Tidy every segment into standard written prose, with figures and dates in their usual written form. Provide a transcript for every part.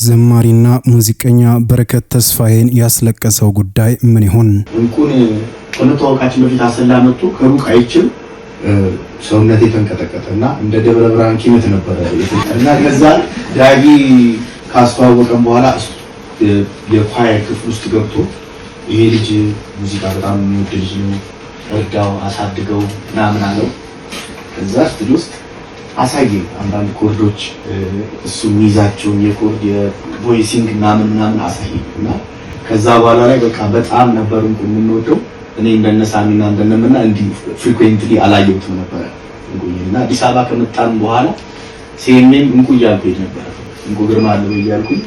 ዘማሪና ሙዚቀኛ በረከት ተስፋዬን ያስለቀሰው ጉዳይ ምን ይሆን? እንኩን ከመተዋወቃችን በፊት አሰላ መጥቶ ከሩቅ አይችል ሰውነቴ ተንቀጠቀጠና እንደ ደብረ ብርሃን ኪነት ነበር እና ከዛ ዳጊ ካስተዋወቀን በኋላ የኳየር ክፍል ውስጥ ገብቶ ይሄ ልጅ ሙዚቃ በጣም የሚወድ ልጅ ነው፣ እርዳው፣ አሳድገው ምናምን አለው። ከዛ ስቱዲዮ ውስጥ አሳየኝ አንዳንድ ኮርዶች እሱ የሚይዛቸው የኮርድ የቮይሲንግ ምናምን አሳየኝ እና ከዛ በኋላ ላይ በቃ በጣም ነበር የምንወደው። እኔ እንደነሳሚና እንደነመና እንዲ ፍሪኩዌንትሊ አላየሁትም ነበር እንቁኝና አዲስ አበባ ከመጣን በኋላ ሲኤምኤም እንቁ እያልኩ ሄድ ነበር። እንቁ ግርማ አለው እያልኩኝ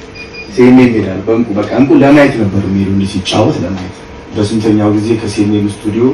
ሲኤምኤም ሄዳል። በእንቁ በቃ እንቁ ለማየት ነበር የሚሄዱ ሲጫወት ለማየት። በስንተኛው ጊዜ ከሲኤምኤም ስቱዲዮ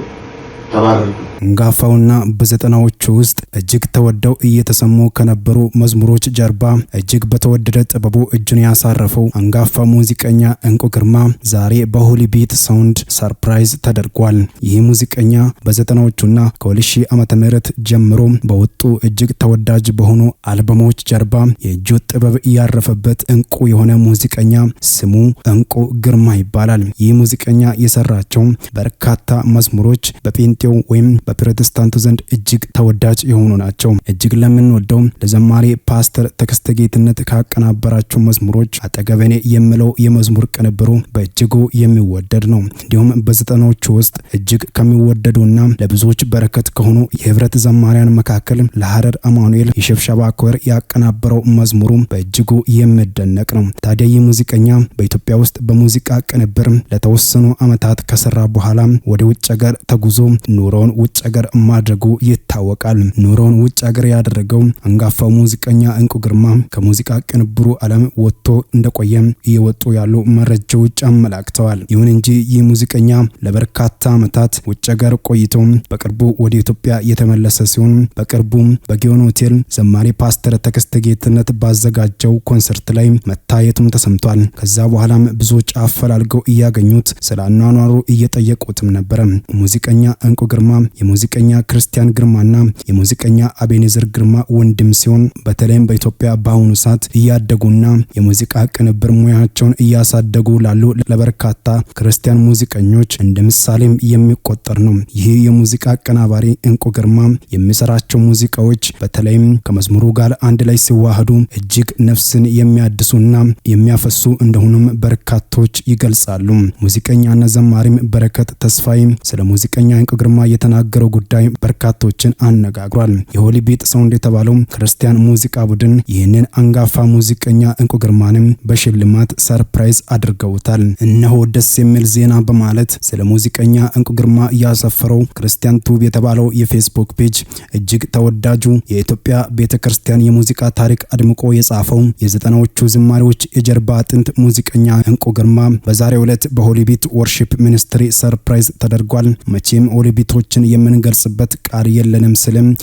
ተባረርኩ። አንጋፋውና በዘጠናዎቹ ውስጥ እጅግ ተወደው እየተሰሙ ከነበሩ መዝሙሮች ጀርባ እጅግ በተወደደ ጥበቡ እጁን ያሳረፈው አንጋፋ ሙዚቀኛ እንቁ ግርማ ዛሬ በሆሊቢት ሳውንድ ሰርፕራይዝ ተደርጓል። ይህ ሙዚቀኛ በዘጠናዎቹና ከ2000 ዓመተ ምህረት ጀምሮ በወጡ እጅግ ተወዳጅ በሆኑ አልበሞች ጀርባ የእጁ ጥበብ ያረፈበት እንቁ የሆነ ሙዚቀኛ ስሙ እንቁ ግርማ ይባላል። ይህ ሙዚቀኛ የሰራቸው በርካታ መዝሙሮች በጴንጤው ወይም በፕሮቴስታንቱ ዘንድ እጅግ ተወዳጅ የሆኑ ናቸው። እጅግ ለምንወደው ለዘማሪ ፓስተር ተከስተ ጌትነት ካቀናበራቸው መዝሙሮች አጠገበኔ የሚለው የመዝሙር ቅንብሩ በእጅጉ የሚወደድ ነው። እንዲሁም በዘጠናዎቹ ውስጥ እጅግ ከሚወደዱና ለብዙዎች በረከት ከሆኑ የህብረት ዘማሪያን መካከል ለሐረር አማኑኤል የሽብሸባ ኮር ያቀናበረው መዝሙሩ በእጅጉ የሚደነቅ ነው። ታዲያ ይህ ሙዚቀኛ በኢትዮጵያ ውስጥ በሙዚቃ ቅንብር ለተወሰኑ ዓመታት ከሰራ በኋላ ወደ ውጭ ሀገር ተጉዞ ኑሮውን ውጭ ሀገር ማድረጉ ይታወቃል። ኑሮውን ውጭ ሀገር ያደረገው አንጋፋው ሙዚቀኛ እንቁ ግርማ ከሙዚቃ ቅንብሩ ዓለም ወጥቶ እንደቆየ እየወጡ ያሉ መረጃዎች አመላክተዋል። ይሁን እንጂ ይህ ሙዚቀኛ ለበርካታ ዓመታት ውጭ ሀገር ቆይቶ በቅርቡ ወደ ኢትዮጵያ የተመለሰ ሲሆን በቅርቡ በጊዮን ሆቴል ዘማሪ ፓስተር ተከስተ ጌትነት ባዘጋጀው ኮንሰርት ላይ መታየቱም ተሰምቷል። ከዛ በኋላም ብዙዎች አፈላልገው እያገኙት ስለ አኗኗሩ እየጠየቁትም ነበር። ሙዚቀኛ እንቁ ግርማ የሙዚቀኛ ክርስቲያን ግርማና የሙዚቀኛ አቤኔዘር ግርማ ወንድም ሲሆን በተለይም በኢትዮጵያ በአሁኑ ሰዓት እያደጉና የሙዚቃ ቅንብር ሙያቸውን እያሳደጉ ላሉ ለበርካታ ክርስቲያን ሙዚቀኞች እንደ ምሳሌም የሚቆጠር ነው። ይህ የሙዚቃ አቀናባሪ እንቁ ግርማ የሚሰራቸው ሙዚቃዎች በተለይም ከመዝሙሩ ጋር አንድ ላይ ሲዋሃዱ እጅግ ነፍስን የሚያድሱና የሚያፈሱ እንደሆኑም በርካቶች ይገልጻሉ። ሙዚቀኛና ዘማሪም በረከት ተስፋዬ ስለ ሙዚቀኛ እንቁ ግርማ የተናገረው ጉዳይ በርካቶችን አነጋግሯል። የሆሊቢት ሳውንድ የተባለው ክርስቲያን ሙዚቃ ቡድን ይህንን አንጋፋ ሙዚቀኛ እንቁ ግርማንም በሽልማት ሰርፕራይዝ አድርገውታል። እነሆ ደስ የሚል ዜና በማለት ስለ ሙዚቀኛ እንቁ ግርማ ያሰፈረው ክርስቲያን ቱብ የተባለው የፌስቡክ ፔጅ እጅግ ተወዳጁ የኢትዮጵያ ቤተክርስቲያን የሙዚቃ ታሪክ አድምቆ የጻፈው የዘጠናዎቹ ዝማሬዎች የጀርባ አጥንት ሙዚቀኛ እንቁ ግርማ በዛሬው ዕለት በሆሊቢት ወርሺፕ ሚኒስትሪ ሰርፕራይዝ ተደርጓል። መቼም ሆሊቢቶችን የምንገልጽበት ቃል የለንም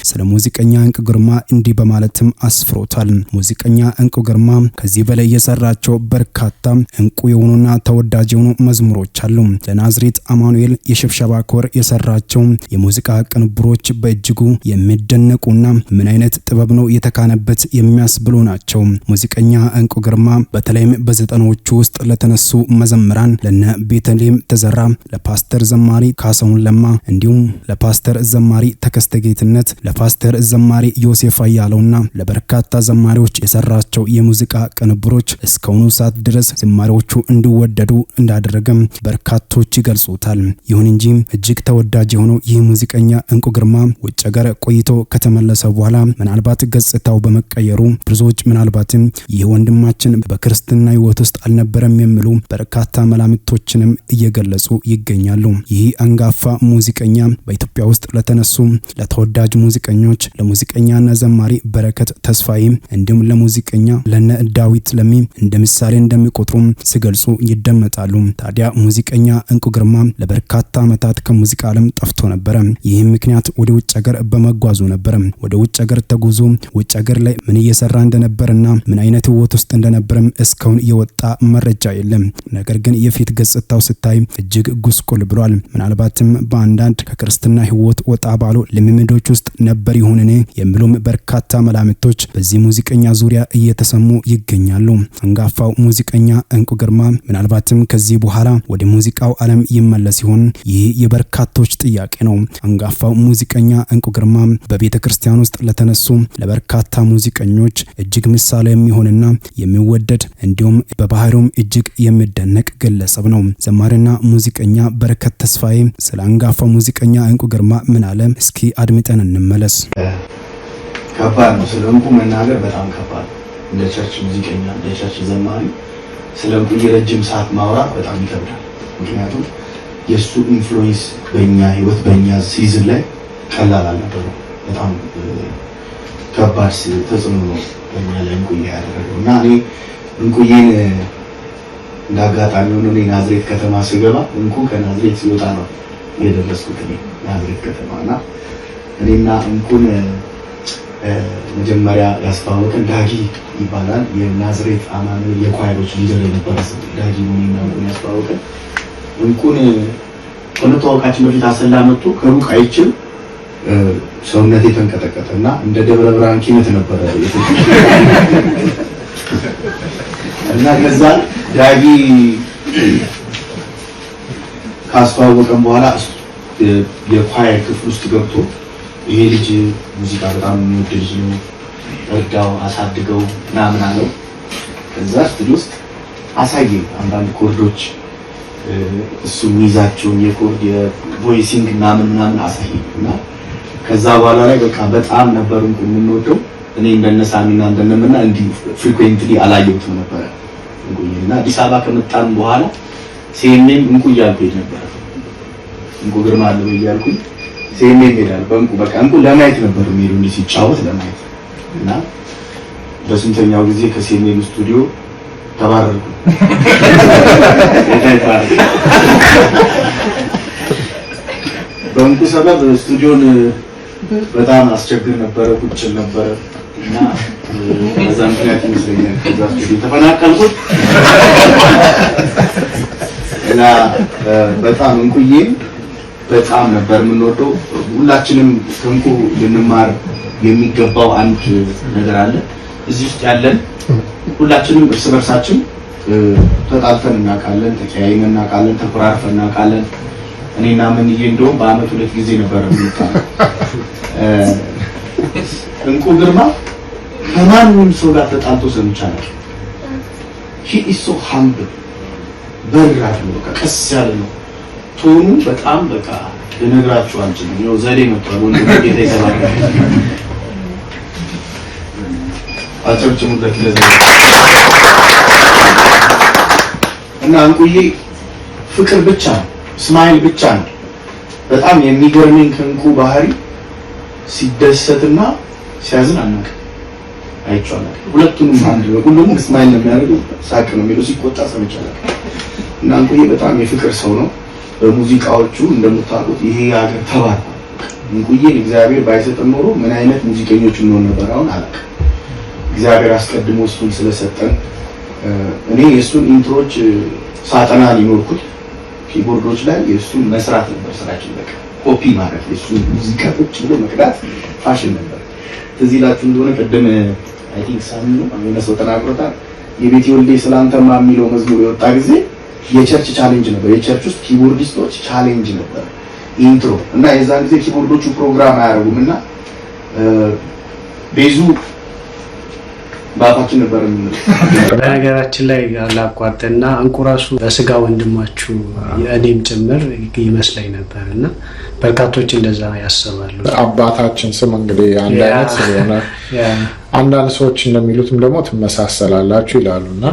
ስለ ሙዚቀኛ እንቁ ግርማ እንዲህ በማለትም አስፍሮታል። ሙዚቀኛ እንቁ ግርማ ከዚህ በላይ የሰራቸው በርካታ እንቁ የሆኑና ተወዳጅ የሆኑ መዝሙሮች አሉ። ለናዝሬት አማኑኤል የሽብሸባ ኮር የሰራቸው የሙዚቃ ቅንብሮች በእጅጉ የሚደነቁና ምን አይነት ጥበብ ነው የተካነበት የሚያስብሉ ናቸው። ሙዚቀኛ እንቁ ግርማ በተለይም በዘጠናዎቹ ውስጥ ለተነሱ መዘምራን ለነ ቤተልሔም ተዘራ፣ ለፓስተር ዘማሪ ካሳሁን ለማ እንዲሁም ለፓስተር ዘማሪ ተከስተ ጌትነት፣ ለፓስተር ዘማሪ ዮሴፍ አያለውና ለበርካታ ዘማሪዎች የሰራቸው የሙዚቃ ቅንብሮች እስካሁኑ ሰዓት ድረስ ዝማሬዎቹ እንዲወደዱ እንዳደረገም በርካቶች ይገልጹታል። ይሁን እንጂ እጅግ ተወዳጅ የሆነው ይህ ሙዚቀኛ እንቁ ግርማ ውጭ ሀገር ቆይቶ ከተመለሰ በኋላ ምናልባት ገጽታው በመቀየሩ ብዙዎች ምናልባትም ይህ ወንድማችን በክርስትና ሕይወት ውስጥ አልነበረም የሚሉ በርካታ መላምቶችንም እየገለጹ ይገኛሉ። ይህ አንጋፋ ሙዚቀኛ በኢትዮጵያ ውስጥ ለተነሱ ለተወዳጅ ሙዚቀኞች ለሙዚቀኛና ዘማሪ በረከት ተስፋዬ እንዲሁም ለሙዚቀኛ ለነ ዳዊት ለሚ እንደ ምሳሌ እንደሚቆጥሩ ሲገልጹ ይደመጣሉ። ታዲያ ሙዚቀኛ እንቁ ግርማ ለበርካታ ዓመታት ከሙዚቃ ዓለም ጠፍቶ ነበር። ይህም ምክንያት ወደ ውጭ ሀገር በመጓዙ ነበር። ወደ ውጭ ሀገር ተጉዞ ውጭ ሀገር ላይ ምን እየሰራ እንደነበርና ምን አይነት ህይወት ውስጥ እንደነበርም እስካሁን የወጣ መረጃ የለም። ነገር ግን የፊት ገጽታው ስታይ እጅግ ጉስቁል ብሏል። ምናልባትም በአንዳንድ ዘንድ ከክርስትና ሕይወት ወጣ ባሉ ልምምዶች ውስጥ ነበር ይሁንን የሚሉም በርካታ መላምቶች በዚህ ሙዚቀኛ ዙሪያ እየተሰሙ ይገኛሉ። አንጋፋው ሙዚቀኛ እንቁ ግርማ ምናልባትም ከዚህ በኋላ ወደ ሙዚቃው ዓለም ይመለስ ይሆን? ይህ የበርካቶች ጥያቄ ነው። አንጋፋው ሙዚቀኛ እንቁ ግርማ በቤተ ክርስቲያን ውስጥ ለተነሱ ለበርካታ ሙዚቀኞች እጅግ ምሳሌ የሚሆንና የሚወደድ እንዲሁም በባህሪውም እጅግ የሚደነቅ ግለሰብ ነው። ዘማሪና ሙዚቀኛ በረከት ተስፋዬ ስለ አንጋፋው ሙዚቀኛ እንቁ ግርማ ምን አለ? እስኪ አድምጠን እንመለስ። ከባድ ነው ስለ እንቁ መናገር፣ በጣም ከባድ ነው። እንደ ቸርች ሙዚቀኛ እንደ ቸርች ዘማሪ ስለ እንቁ የረጅም ሰዓት ማውራት በጣም ይከብዳል። ምክንያቱም የሱ ኢንፍሉዌንስ በእኛ ህይወት በእኛ ሲዝን ላይ ቀላል አልነበረም። በጣም ከባድ ተጽዕኖ ነው በእኛ ላይ እንቁዬ ያደረገው እና እኔ እንቁዬን እንዳጋጣሚ ሆኖ እኔ ናዝሬት ከተማ ስገባ እንቁ ከናዝሬት ሲወጣ ነው የደረስኩት እኔ ናዝሬት ከተማ እና እኔና እንቁን መጀመሪያ ያስተዋወቀን ዳጊ ይባላል። የናዝሬት አማኑኤል የኳይሮች ሊደር የነበረ ዳጊ ሆነና እንቁን ያስተዋወቀን። እንቁን ከመተዋወቃችን በፊት አሰላ መጥቶ ከሩቅ አይችል ሰውነቴ ተንቀጠቀጠና እንደ ደብረ ብርሃን ኪነት ነበረ እና ከዛ ዳጊ ካስተዋወቀን በኋላ የኳየር ክፍል ውስጥ ገብቶ ይሄ ልጅ ሙዚቃ በጣም የሚወድ ልጅ ነው፣ እርዳው፣ አሳድገው ምናምን አለው። ከዛ ስቱዲዮ ውስጥ አሳየኝ አንዳንድ ኮርዶች እሱ የሚይዛቸውን የኮርድ የቮይሲንግ ምናምን አሳየኝ እና ከዛ በኋላ ላይ በቃ በጣም ነበር እንቁ የምንወደው። እኔ እንደነሳሚና እንደነምና እንዲ ፍሪኩዌንትሊ አላየሁትም ነበር እንቁና አዲስ አበባ ከመጣን በኋላ ሲኤምኤም እንቁ እያልኩኝ ነበር። እንቁ ግርማ አለው እያልኩኝ ሲኤምኤም ሄዳል። በእንቁ በቃ እንቁ ለማየት ነበር የሚሄዱ እንዲ ሲጫወት ለማየት እና በስንተኛው ጊዜ ከሲኤምኤም ስቱዲዮ ተባረርኩ። በእንቁ ሰበብ ስቱዲዮን በጣም አስቸግር ነበረ፣ ቁጭል ነበረ እና በዛ ምክንያት ይመስለኛል ከዛ ስቱዲዮ ተፈናቀልኩት እና በጣም እንቁዬ በጣም ነበር የምንወደው። ሁላችንም ከእንቁ ልንማር የሚገባው አንድ ነገር አለ። እዚህ ውስጥ ያለን ሁላችንም እርስ በርሳችን ተጣልፈን እናውቃለን፣ ተቀያይመን እናውቃለን፣ ተኮራርፈን እናውቃለን። እኔና ምንዬ እንደውም በአመት 2 ጊዜ ነበር የምንጣለው። እንቁ ግርማ ከማንም ሰው ጋር ተጣልቶ ሰምቻለሁ። he is so humble በራድ ነው፣ ቀስ ያለ ነው። ቶኑ በጣም በቃ ልነግራችሁ አልችልም። ነው ዘዴ መጥቷል። ወንድ ጌታ ይሰባል። አጨብጭሙለት ለዘዴ እና እንቁዬ ፍቅር ብቻ ነው፣ ስማይል ብቻ ነው። በጣም የሚገርመኝ ከእንቁ ባህሪ ሲደሰትና ሲያዝን አናውቅም፣ አይቼዋለሁ። ሁለቱንም አንድ ነው። ሁሉም ስማይል ነው የሚያደርገው፣ ሳቅ ነው የሚለው። ሲቆጣ ሰምቻለሁ። እና እንቁዬ በጣም የፍቅር ሰው ነው። በሙዚቃዎቹ እንደምታውቁት ይሄ ሀገር ተባርኳል። እንቁዬን እግዚአብሔር ባይሰጠን ኖሮ ምን አይነት ሙዚቀኞች እንሆን ነበር አሁን አላውቅም። እግዚአብሔር አስቀድሞ እሱን ስለሰጠን እኔ የእሱን ኢንትሮች ሳጠና ሊኖርኩት ኪቦርዶች ላይ የእሱን መስራት ነበር ስራችን። በቃ ኮፒ ማድረግ የእሱን ሙዚቃ ቁጭ ብሎ መቅዳት ፋሽን ነበር። ትዝ ይላችሁ እንደሆነ ቅድም አይ ቲንክ ሳሚ ነው ሰው ተናግሮታል። የቤት ወልዴ ስላንተማ የሚለው መዝሙር የወጣ ጊዜ የቸርች ቻሌንጅ ነበር። የቸርች ውስጥ ኪቦርዲስቶች ቻሌንጅ ነበር ኢንትሮ እና የዛን ጊዜ ኪቦርዶቹ ፕሮግራም አያደርጉምና ቤዙ ባፋችን ነበር የምንለው። በነገራችን ላይ ላቋርጥና እንቁ ራሱ በስጋ ወንድማችሁ የእኔም ጭምር ይመስለኝ ነበርና በርካቶች እንደዛ ያስባሉ። አባታችን ስም እንግዲህ አንድ አይነት ስለሆነ አንዳንድ ሰዎች እንደሚሉትም ደግሞ ትመሳሰላላችሁ ይላሉና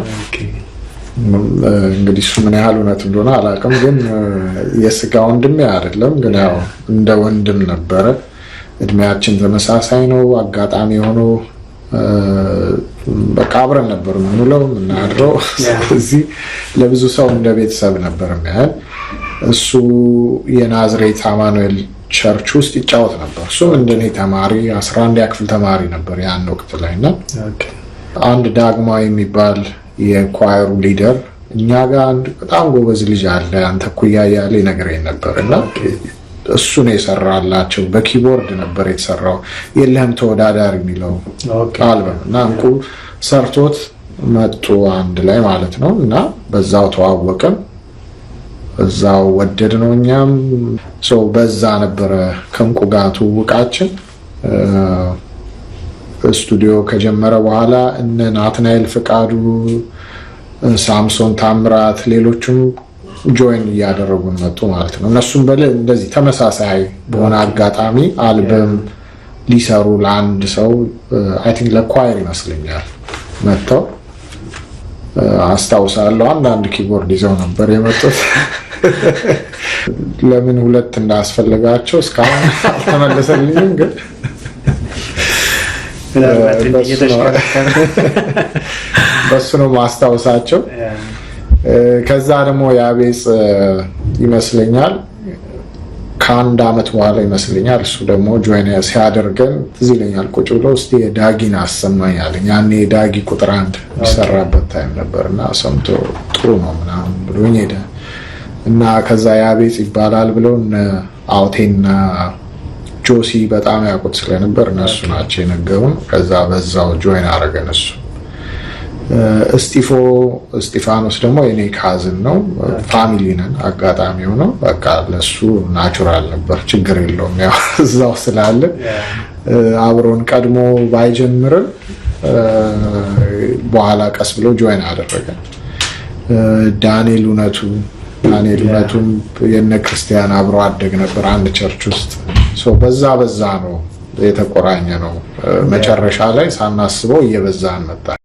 እንግዲህ እሱ ምን ያህል እውነት እንደሆነ አላውቅም። ግን የስጋ ወንድሜ አይደለም፣ ግን ያው እንደ ወንድም ነበረ። እድሜያችን ተመሳሳይ ነው። አጋጣሚ ሆኖ በቃ አብረን ነበር የምንውለው የምናድረው። ስለዚህ ለብዙ ሰው እንደ ቤተሰብ ነበር የሚያህል። እሱ የናዝሬት አማኑኤል ቸርች ውስጥ ይጫወት ነበር። እሱም እንደኔ ተማሪ 11ኛ ክፍል ተማሪ ነበር ያን ወቅት ላይ እና አንድ ዳግማ የሚባል የኳየሩ ሊደር እኛ ጋር አንድ በጣም ጎበዝ ልጅ አለ አንተ ኩያ ያለ ይነግረኝ ነበር እና እሱ ነው የሰራላቸው። በኪቦርድ ነበር የተሰራው የለህም ተወዳዳሪ የሚለው አልበም እና እንቁ ሰርቶት መጡ አንድ ላይ ማለት ነው። እና በዛው ተዋወቅን፣ በዛው ወደድ ነው እኛም ሰው በዛ ነበረ ከእንቁ ጋር ትውውቃችን። ስቱዲዮ ከጀመረ በኋላ እነ ናትናኤል ፍቃዱ፣ ሳምሶን ታምራት፣ ሌሎችም ጆይን እያደረጉን መጡ ማለት ነው። እነሱም እንደዚህ ተመሳሳይ በሆነ አጋጣሚ አልበም ሊሰሩ ለአንድ ሰው አይ ቲንክ ለኳየር ይመስለኛል መጥተው አስታውሳለሁ። አንዳንድ ኪቦርድ ይዘው ነበር የመጡት። ለምን ሁለት እንዳስፈልጋቸው እስካሁን አልተመለሰልኝም፣ ግን በሱ ነው ማስታወሳቸው። ከዛ ደግሞ የአቤጽ ይመስለኛል ከአንድ አመት በኋላ ይመስለኛል እሱ ደግሞ ጆይን ሲያደርገን ትዝ ይለኛል። ቁጭ ብሎ እስቲ የዳጊን አሰማኛል። ያኔ የዳጊ ቁጥር 1 ይሰራበት ታይም ነበርና ሰምቶ ጥሩ ነው ምናምን ብሎኝ ሄደ እና ከዛ የአቤጽ ይባላል ብለው አውቴና ጆሲ በጣም ያውቁት ስለነበር እነሱ ናቸው የነገሩን። ከዛ በዛው ጆይን አደረገን እሱ። እስጢፋኖስ ደግሞ የኔ ካዝን ነው፣ ፋሚሊ ነን። አጋጣሚ ሆነው በቃ ለሱ ናቹራል ነበር፣ ችግር የለውም ያው እዛው ስላለ አብሮን ቀድሞ ባይጀምርም በኋላ ቀስ ብሎ ጆይን አደረገን። ዳንኤል እውነቱም የነ ክርስቲያን አብሮ አደግ ነበር አንድ ቸርች ውስጥ። በዛ ነው የተቆራኘ ነው። መጨረሻ ላይ ሳናስበው እየበዛን መጣ።